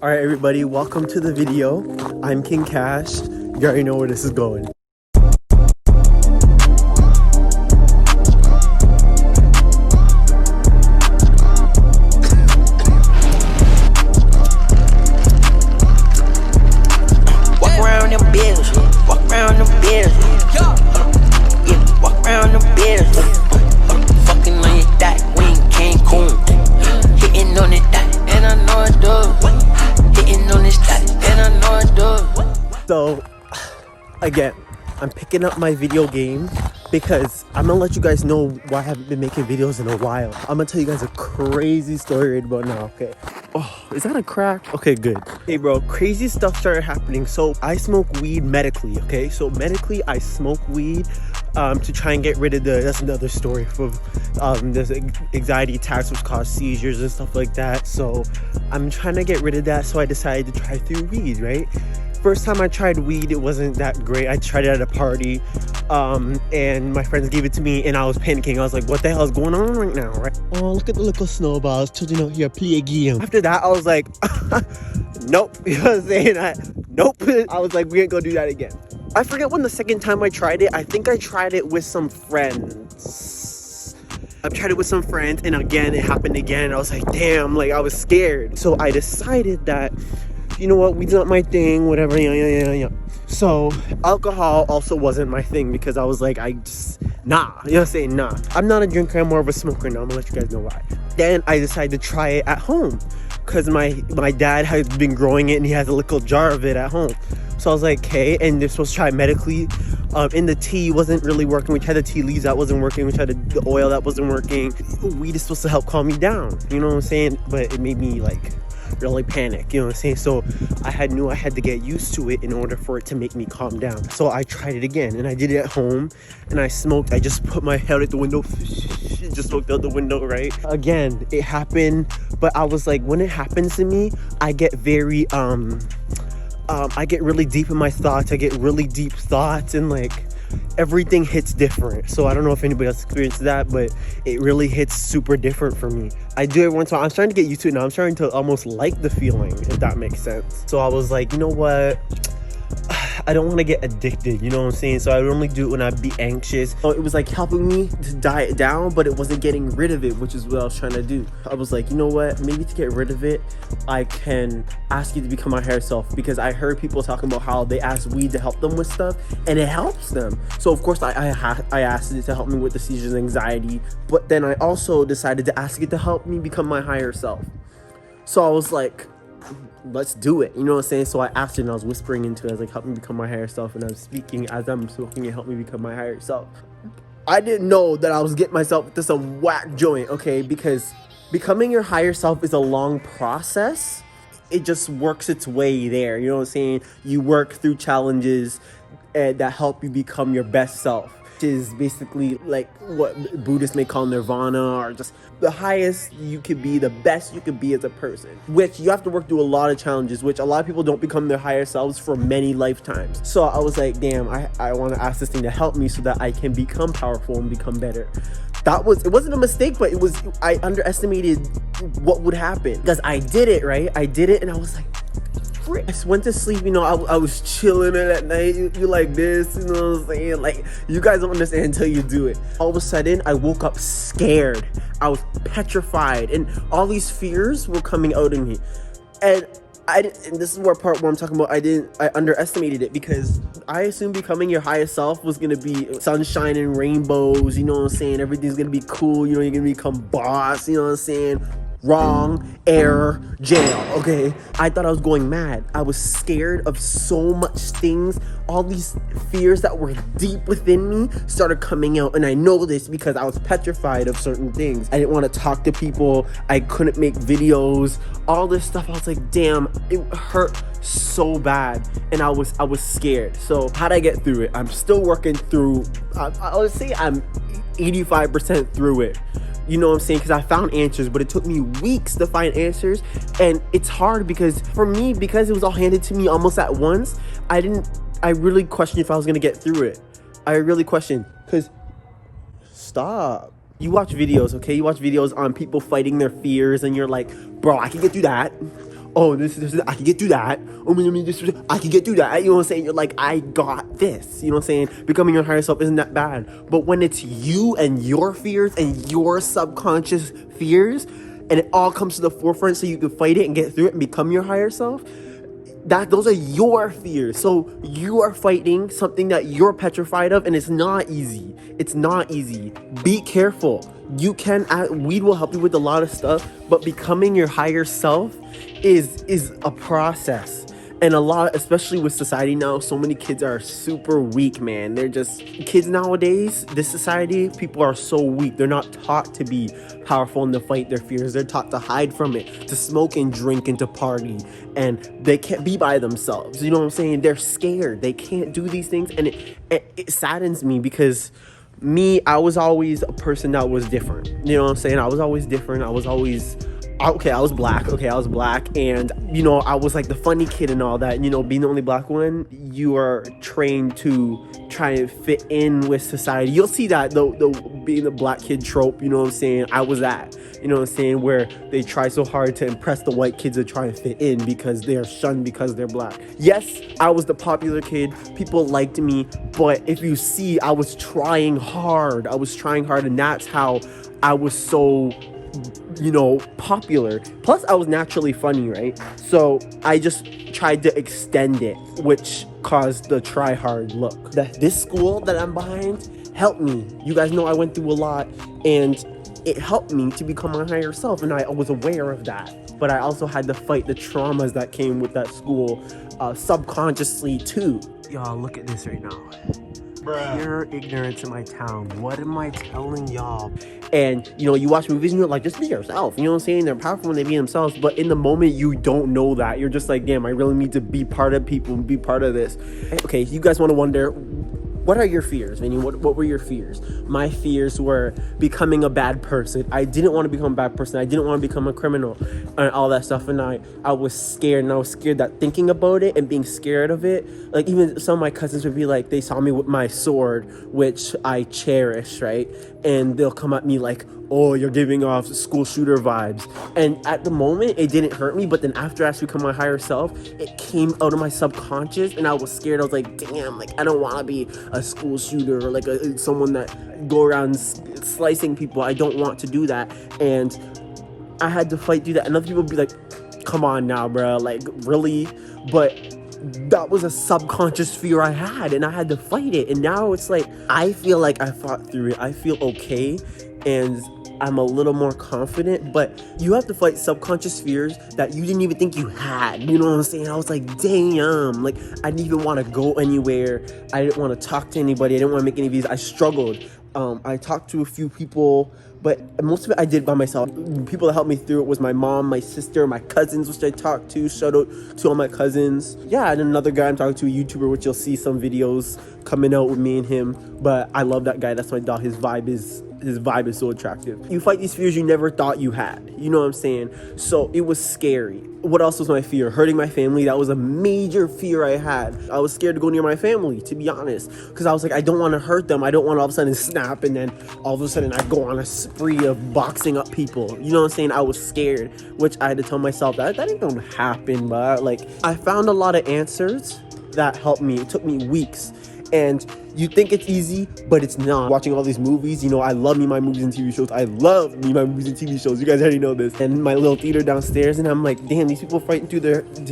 All right, everybody, welcome to the video. I'm King Cash. You already know where this is going. Walk around them bills, walk around them bills. Yeah, walk around them bills. Fucking on your dot, we in Cancun. Hitting on it dot, and I know it does. Hitting on this dot, and I know it does. So, again, I'm picking up my video game because I'm gonna let you guys know why I haven't been making videos in a while. I'm gonna tell you guys a crazy story right about now, okay? Oh, is that a crack? Okay, good. Hey, bro, crazy stuff started happening. So I smoke weed medically, okay? So medically, I smoke weed to try and get rid of that's another story for this anxiety attacks which cause seizures and stuff like that. So I'm trying to get rid of that. So I decided to try through weed, right? First time I tried weed, it wasn't that great. I tried it at a party, and my friends gave it to me, and I was panicking. I was like, what the hell is going on right now, right? Oh, look at the little snowballs. Children out here play a game. After that, I was like, nope. You know what I'm saying? Nope. I was like, we ain't gonna do that again. I forget when the second time I tried it. I think I tried it with some friends. I've tried it with some friends, and again, it happened again. I was like, damn, like, I was scared. So I decided that, you know what, weed's not my thing, whatever, yeah. So alcohol also wasn't my thing because I was like, nah, you know what I'm saying, nah. I'm not a drinker, I'm more of a smoker now. I'm gonna let you guys know why. Then I decided to try it at home because my dad has been growing it and he has a little jar of it at home. So I was like, okay, and they're supposed to try it medically. In the tea wasn't really working. We tried the tea leaves, that wasn't working. We tried the oil, that wasn't working. Weed is supposed to help calm me down, you know what I'm saying? But it made me like really panic, you know what I'm saying? So I knew I had to get used to it in order for it to make me calm down. So I tried it again, and I did it at home, and I smoked. I just put my head out the window, just smoked out the window, right? Again, it happened, but I was like, when it happens to me, I get very I get really deep in my thoughts. I get really deep thoughts, and like everything hits different. So I don't know if anybody else experienced that, but it really hits super different for me. I do it once in a while. I'm starting to get used to it now. I'm starting to almost like the feeling, if that makes sense. So I was like, you know what? I don't want to get addicted, you know what I'm saying? So I would only do it when I'd be anxious. So it was like helping me to diet down, but it wasn't getting rid of it, which is what I was trying to do. I was like, you know what? Maybe to get rid of it, I can ask you to become my higher self, because I heard people talking about how they ask weed to help them with stuff, and it helps them. So of course I asked it to help me with the seizures and anxiety, but then I also decided to ask it to help me become my higher self. So I was like, let's do it, you know what I'm saying? So I asked it, and I was whispering into it. I was like, help me become my higher self, and I was speaking as I'm smoking it, help me become my higher self. I didn't know that I was getting myself into some whack joint, okay? Because becoming your higher self is a long process. It just works its way there, you know what I'm saying? You work through challenges that help you become your best self, which is basically like what Buddhists may call nirvana, or just the highest you could be, the best you could be as a person, which you have to work through a lot of challenges, which a lot of people don't become their higher selves for many lifetimes. So I was like, damn, I want to ask this thing to help me so that I can become powerful and become better. It wasn't a mistake, but I underestimated what would happen, because I did it, right? I did it, and I was like, I just went to sleep, you know, I was chilling it at night, you like this, you know what I'm saying? Like, you guys don't understand until you do it. All of a sudden, I woke up scared. I was petrified, and all these fears were coming out of me. And this is where I'm talking about, I underestimated it, because I assumed becoming your highest self was gonna be sunshine and rainbows, you know what I'm saying? Everything's gonna be cool, you know, you're gonna become boss, you know what I'm saying? Wrong, error, jail, okay? I thought I was going mad. I was scared of so much things. All these fears that were deep within me started coming out, and I know this because I was petrified of certain things. I didn't want to talk to people. I couldn't make videos. All this stuff, I was like, damn, it hurt so bad, and I was scared. So how'd I get through it? I'm still working through. I would say I'm 85% through it. You know what I'm saying? Because I found answers, but it took me weeks to find answers. And it's hard because for me, because it was all handed to me almost at once, I really questioned if I was going to get through it. I really questioned, because stop. You watch videos, okay? You watch videos on people fighting their fears, and you're like, bro, I can get through that. oh, this, I can get through that. Oh, I can get through that. You know what I'm saying? You're like, I got this. You know what I'm saying? Becoming your higher self isn't that bad. But when it's you and your fears and your subconscious fears, and it all comes to the forefront so you can fight it and get through it and become your higher self, those are your fears. So you are fighting something that you're petrified of, and it's not easy. It's not easy. Be careful. You can weed will help you with a lot of stuff, but becoming your higher self is a process. And a lot, especially with society now, so many kids are super weak, man. They're just kids nowadays. This society, people are so weak. They're not taught to be powerful and to fight their fears. They're taught to hide from it, to smoke and drink and to party, and they can't be by themselves. You know what I'm saying? They're scared. They can't do these things, and it saddens me because I was always a person that was different. You know what I'm saying? I was always different. I was black. I was black. And, I was like the funny kid and all that. And, being the only black one, you are trained to try and fit in with society. You'll see that, the being the black kid trope, you know what I'm saying? I was that, you know what I'm saying? Where they try so hard to impress the white kids to try and fit in because they are shunned because they're black. Yes, I was the popular kid. People liked me. But if you see, I was trying hard. And that's how I was so popular. Plus, I was naturally funny, right? So I just tried to extend it, which caused the try hard look. This school that I'm behind helped me. You guys know I went through a lot, and it helped me to become my higher self, and I was aware of that. But I also had to fight the traumas that came with that school subconsciously too. Y'all, look at this right now. Pure ignorance in my town. What am I telling y'all? And you watch movies and you're like, just be yourself. You know what I'm saying? They're powerful when they be themselves, but in the moment you don't know that. You're just like, damn, I really need to be part of people and be part of this. Okay, you guys want to wonder, what are your fears, Vinny? What were your fears? My fears were becoming a bad person. I didn't want to become a bad person. I didn't want to become a criminal and all that stuff. And I was scared, and I was scared that thinking about it and being scared of it, like even some of my cousins would be like, they saw me with my sword, which I cherish, right? And they'll come at me like, oh, you're giving off school shooter vibes. And at the moment, it didn't hurt me. But then after I become my higher self, it came out of my subconscious. And I was scared. I was like, damn, like, I don't want to be a school shooter or like someone that go around slicing people. I don't want to do that. And I had to fight through that. And other people would be like, come on now, bro. Like, really? But that was a subconscious fear I had, and I had to fight it. And now it's like, I feel like I fought through it. I feel okay, and I'm a little more confident. But you have to fight subconscious fears that you didn't even think you had. You know what I'm saying? I was like, damn, like, I didn't even want to go anywhere. I didn't want to talk to anybody. I didn't want to make any videos. I struggled. I talked to a few people, but most of it I did by myself. People that helped me through it was my mom, my sister, my cousins, which I talked to. Shout out to all my cousins. Yeah, and another guy I'm talking to, a YouTuber, which you'll see some videos coming out with me and him. But I love that guy. That's my dog. His vibe is so attractive. You fight these fears you never thought you had. You know what I'm saying? So it was scary. What else was my fear? Hurting my family. That was a major fear I had. I was scared to go near my family, to be honest, because I was like, I don't want to hurt them. I don't want to all of a sudden snap and then all of a sudden I go on a spree of boxing up people. You know what I'm saying? I was scared, which I had to tell myself that ain't gonna happen. But like, I found a lot of answers that helped me. It took me weeks. And you think it's easy, but it's not. Watching all these movies, I love me my movies and TV shows. I love me my movies and TV shows. You guys already know this. And my little theater downstairs, and I'm like, damn, these people fighting to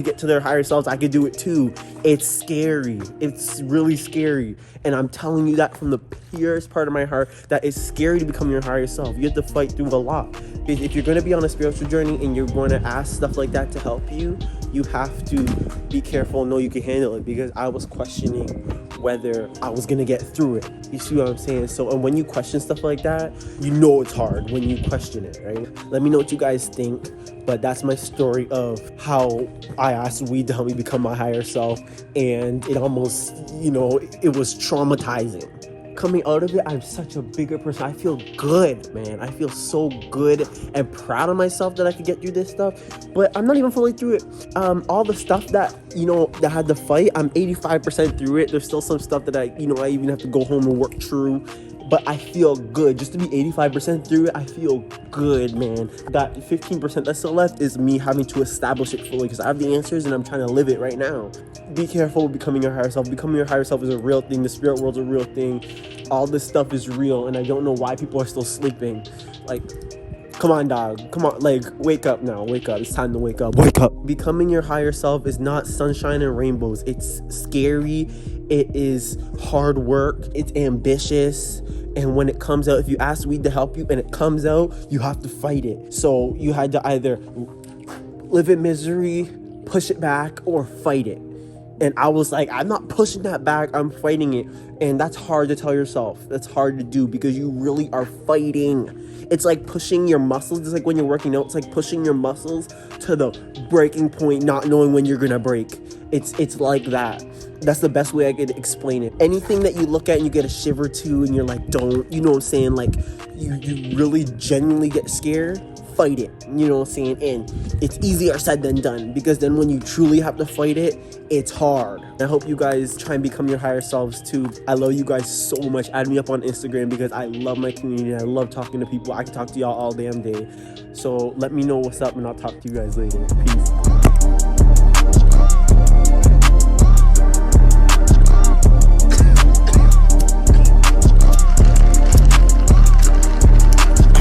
get to their higher selves. I could do it too. It's scary. It's really scary. And I'm telling you that from the purest part of my heart, that it's scary to become your higher self. You have to fight through a lot. If you're going to be on a spiritual journey and you're going to ask stuff like that to help you, you have to be careful and know you can handle it, because I was questioning whether I was gonna get through it. You see what I'm saying? So, and when you question stuff like that, it's hard when you question it, right? Let me know what you guys think. But that's my story of how I asked weed to help me become my higher self, and it almost, it was traumatizing. Coming out of it, I'm such a bigger person. I feel good, man. I feel so good and proud of myself that I could get through this stuff. But I'm not even fully through it. All the stuff that, that I had to fight, I'm 85% through it. There's still some stuff that I even have to go home and work through. but I feel good. Just to be 85% through it, I feel good, man. That 15% that's still left is me having to establish it fully, because I have the answers and I'm trying to live it right now. Be careful with becoming your higher self. Becoming your higher self is a real thing. The spirit world's a real thing. All this stuff is real, and I don't know why people are still sleeping. Like, come on, dog. Come on, like, wake up now. Wake up. It's time to wake up. Wake up. Becoming your higher self is not sunshine and rainbows. It's scary. It is hard work. It's ambitious. And when it comes out, if you ask weed to help you and it comes out, you have to fight it. So you had to either live in misery, push it back, or fight it. And I was like, I'm not pushing that back, I'm fighting it. And that's hard to tell yourself. That's hard to do because you really are fighting. It's like pushing your muscles. It's like when you're working out, it's like pushing your muscles to the breaking point, not knowing when you're gonna break. It's like that. That's the best way I could explain it. Anything that you look at and you get a shiver to and you're like, don't, you know what I'm saying? Like, you really genuinely get scared, fight it, you know what I'm saying? And it's easier said than done, because then when you truly have to fight it, it's hard. I hope you guys try and become your higher selves too. I love you guys so much. Add me up on Instagram because I love my community. I love talking to people. I can talk to y'all all damn day. So let me know what's up and I'll talk to you guys later. Peace.